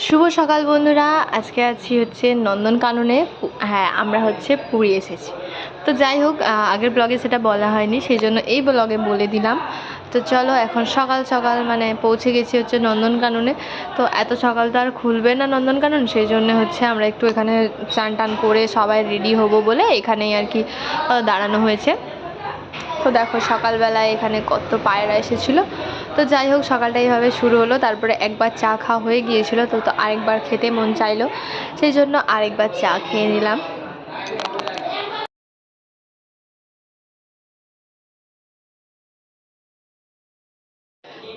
শুভ সকাল বন্ধুরা, আজকে আছি হচ্ছে নন্দনকাননে। হ্যাঁ, আমরা হচ্ছে পুরী এসেছি। তো যাই হোক, আগের ব্লগে সেটা বলা হয়নি, সেই জন্য এই ব্লগে বলে দিলাম। তো চলো, এখন সকাল সকাল মানে পৌঁছে গেছি হচ্ছে নন্দনকাননে। তো এত সকাল তো আর খুলবে না নন্দনকানন, সেই জন্য হচ্ছে আমরা একটু এখানে চান টান করে সবাই রেডি হব বলে এখানেই আর কি দাঁড়ানো হয়েছে। তো দেখো সকালবেলায় এখানে কত পায়রা এসেছিলো। তো যাই হোক, সকালটা এইভাবে শুরু হলো। তারপরে একবার চা খাওয়া হয়ে গিয়েছিলো, তো আরেকবার খেতে মন চাইলো, সেই জন্য আরেকবার চা খেয়ে নিলাম।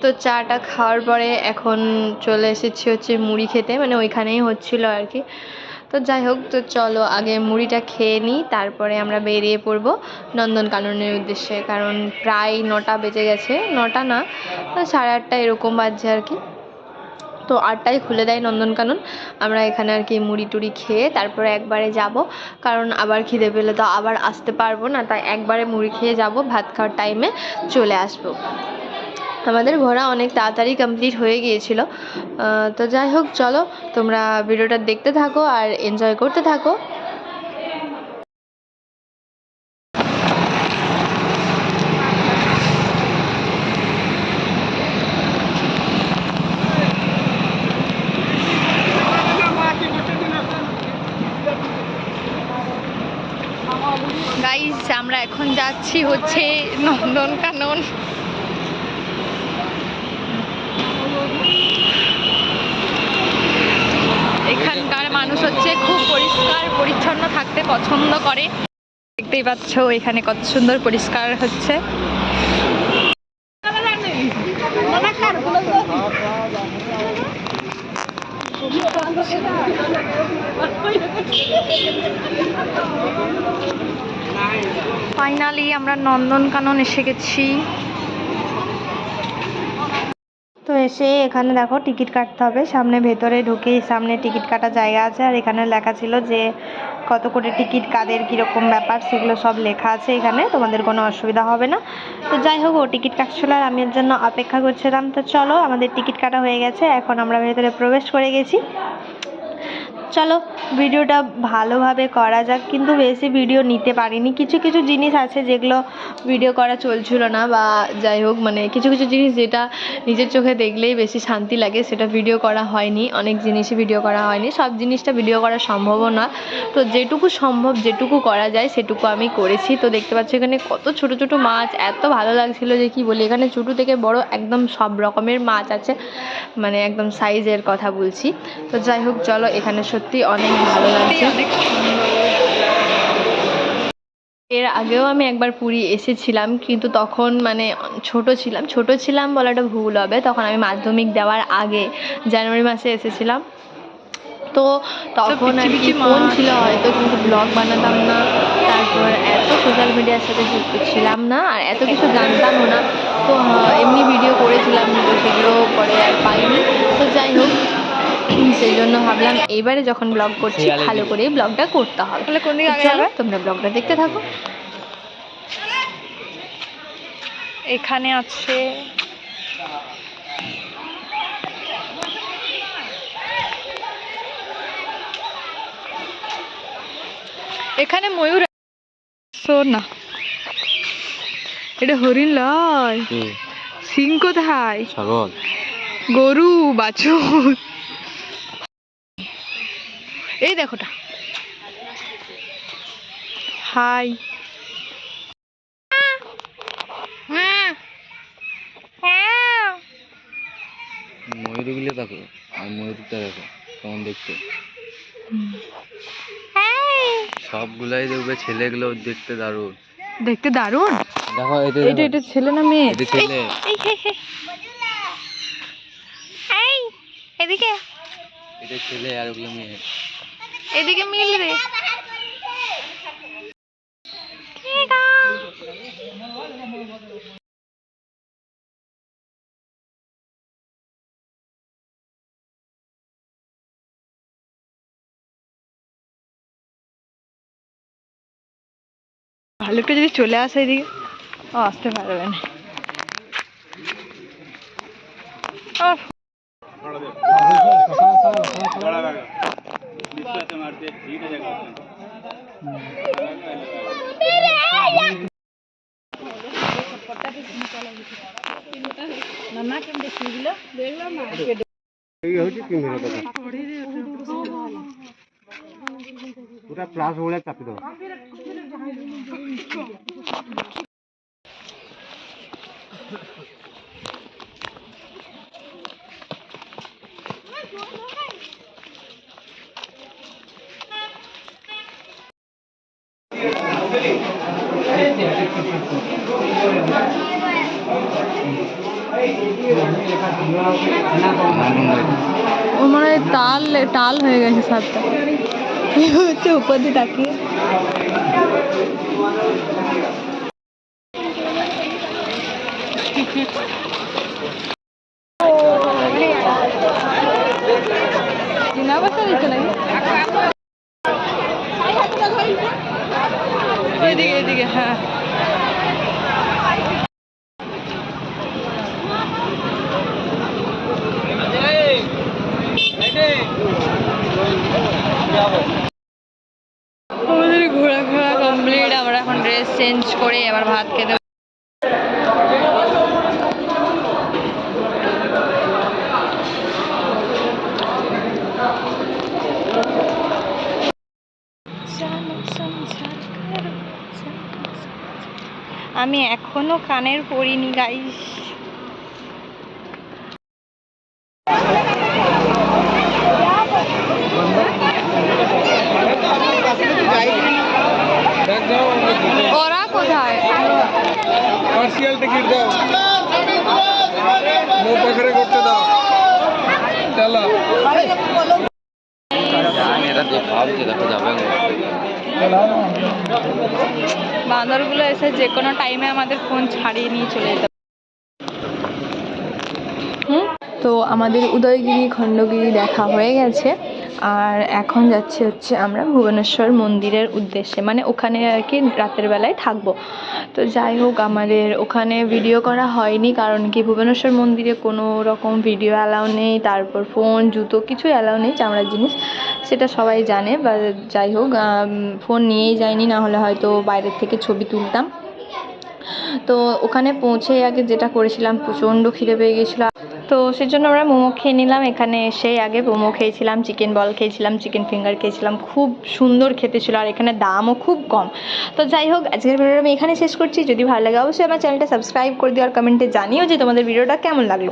তো চাটা খাওয়ার পরে এখন চলে এসেছি হচ্ছে মুড়ি খেতে, মানে ওইখানেই হচ্ছিলো আর কি। তো যাই হোক, তো চলো আগে মুড়িটা খেয়ে নিই, তারপরে আমরা বেরিয়ে পড়বো নন্দনকাননের উদ্দেশ্যে। কারণ প্রায় 9টা বেজে গেছে, 9টা না 8:30 এরকম বাজছে আর কি। তো 8টায় খুলে দেয় নন্দনকানন। আমরা এখানে আর কি মুড়ি টুড়ি খেয়ে তারপরে একবারে যাব, কারণ আবার খিদে পেলে তো আবার আসতে পারবো না, তাই একবারে মুড়ি খেয়ে যাব, ভাত খাওয়ার টাইমে চলে আসবো। আমাদের ঘোরা অনেক তাড়াতাড়ি কমপ্লিট হয়ে গিয়েছিল। তো যাই হোক, চলো তোমরা ভিডিওটা দেখতে থাকো আর এনজয় করতে থাকো। গাইস, আমরা এখন যাচ্ছি হচ্ছে নন্দনকানন। এখানকার মানুষ হচ্ছে খুব পরিষ্কার পরিচ্ছন্ন থাকতে পছন্দ করে। দেখতেই পাচ্ছ এখানে কত সুন্দর পরিষ্কার হচ্ছে। ফাইনালি আমরা নন্দনকানন এসে গেছি। তো এসে এখানে দেখো টিকিট কাটতে হবে, সামনে ভেতরে ঢুকেই সামনে টিকিট কাটার জায়গা আছে, আর এখানে লেখা ছিল যে কত করে টিকিট, কাদের কীরকম ব্যাপার, সেগুলো সব লেখা আছে এখানে, তোমাদের কোনো অসুবিধা হবে না। তো যাই হোক, ও টিকিট কাটছিল আর আমি এর জন্য অপেক্ষা করছিলাম। তো চলো, আমাদের টিকিট কাটা হয়ে গেছে, এখন আমরা ভেতরে প্রবেশ করে গেছি। চলো ভিডিওটা ভালোভাবে করা যাক, কিন্তু বেশি ভিডিও নিতে পারিনি, কিছু কিছু জিনিস আছে যেগুলো ভিডিও করা চলছিল না, বা যাই হোক মানে কিছু কিছু জিনিস যেটা নিজের চোখে দেখলেই বেশি শান্তি লাগে, সেটা ভিডিও করা হয়নি। অনেক জিনিসই ভিডিও করা হয়নি, সব জিনিসটা ভিডিও করা সম্ভবও না। তো যেটুকু সম্ভব, যেটুকু করা যায় সেটুকু আমি করেছি। তো দেখতে পাচ্ছি এখানে কত ছোট ছোট মাছ, এত ভালো লাগছিলো যে কি বলি। এখানে ছোটো থেকে বড় একদম সব রকমের মাছ আছে, মানে একদম সাইজের কথা বলছি। তো যাই হোক, চলো এখানে সত্যি অনেক ভালো লাগছে। এর আগেও আমি একবার পুরী এসেছিলাম, কিন্তু তখন মানে ছোট ছিলাম বলাটা ভুল হবে, তখন আমি মাধ্যমিক দেওয়ার আগে জানুয়ারি মাসে এসেছিলাম। তো তখন আর কি ফোন ছিল হয়তো, কিন্তু ব্লগ বানাতাম না, তারপর এত সোশ্যাল মিডিয়ার সাথে যুক্ত ছিলাম না, আর এত কিছু জানতামও না। তো এমনি ভিডিও করেছিলাম, তো সেগুলো পরে আর পাইনি। তো যাই হোক, সেই জন্য ভাবলাম এইবারে যখন ব্লগ করছি ভালো করে ব্লগটা করতে হবে। চলো তোমরা ব্লগটা দেখতে থাকো। এখানে আছে এখানে ময়ূর, না এটা হরিণ লয়, সিং কোথায়, ছাগল, গরু, বাছুর, এই দেখোটা। হাই, ময়ূরগুলো দেখো আর ময়ূরটা দেখো কেমন দেখতে, সবগুলাই দেখবে, ছেলেগুলো দেখতে দারুণ, দেখতে দারুণ। দেখো এটা এটা ছেলে না মেয়ে? এটা ছেলে, এদিকে, এটা ছেলে আর ওগুলো মেয়ে। এদিকে মিল রে। ভালুকটা যদি চলে আসে এদিকে, ও আসতে পারবে না। ହେଉଛି 3000 ଟଙ୍କା ପୁରା ପ୍ଲାସ୍ ଭଳିଆ ଚାପି ଦେବ। ও মনে হয় টাল হয়ে গেছে সাপটা হচ্ছে উপর দিয়ে তাকিয়ে। এদিকে এদিকে হ্যাঁ আমাদের ঘোরাঘোরা কমপ্লিট। আমরা এখন ড্রেস চেঞ্জ করে এবার ভাত খেতে আমি এখনো কানের পরিনি গাইস। ওরা কোথায়? পার্সিয়াল টিকিট দাও, মো পাখরে করতে দাও, চলো। এরা তো ভাবছে দেখো যাবে না। বান্দরগুলো এসে যে কোনো টাইমে আমাদের ফোন ছাড়িয়ে নিয়ে চলে যেতে। তো আমাদের উদয়গিরি খণ্ডগিরি দেখা হয়ে গেছে আর এখন হচ্ছে আমরা ভুবনেশ্বর মন্দিরের উদ্দেশ্যে, মানে ওখানে আর কি রাতের বেলায় থাকবো। তো যাই হোক আমাদের ওখানে ভিডিও করা হয়নি, কারণ কি ভুবনেশ্বর মন্দিরে কোনো রকম ভিডিও অ্যালাউ নেই, তারপর ফোন জুতো কিছুই অ্যালাউ নেই, চামড়ার জিনিস সেটা সবাই জানে। বা যাই হোক ফোন নিয়েই যাইনি, না হলে হয়তো বাইরের থেকে ছবি তুলতাম। তো ওখানে পৌঁছে আগে যেটা করেছিলাম, প্রচণ্ড খিদে পেয়ে গেছিলো, তো সেজন্য আমরা মোমো খেয়ে নিলাম। এখানে এসেই আগে মোমো খেয়েছিলাম, চিকেন বল খেয়েছিলাম, চিকেন ফিঙ্গার খেয়েছিলাম, খুব সুন্দর খেতে ছিল আর এখানে দামও খুব কম। তো যাই হোক আজকের ভিডিওটা আমি এখানে শেষ করছি। যদি ভালো লাগে অবশ্যই আমার চ্যানেলটা সাবস্ক্রাইব করে দিও আর কমেন্টে জানিও যে তোমাদের ভিডিওটা কেমন লাগলো।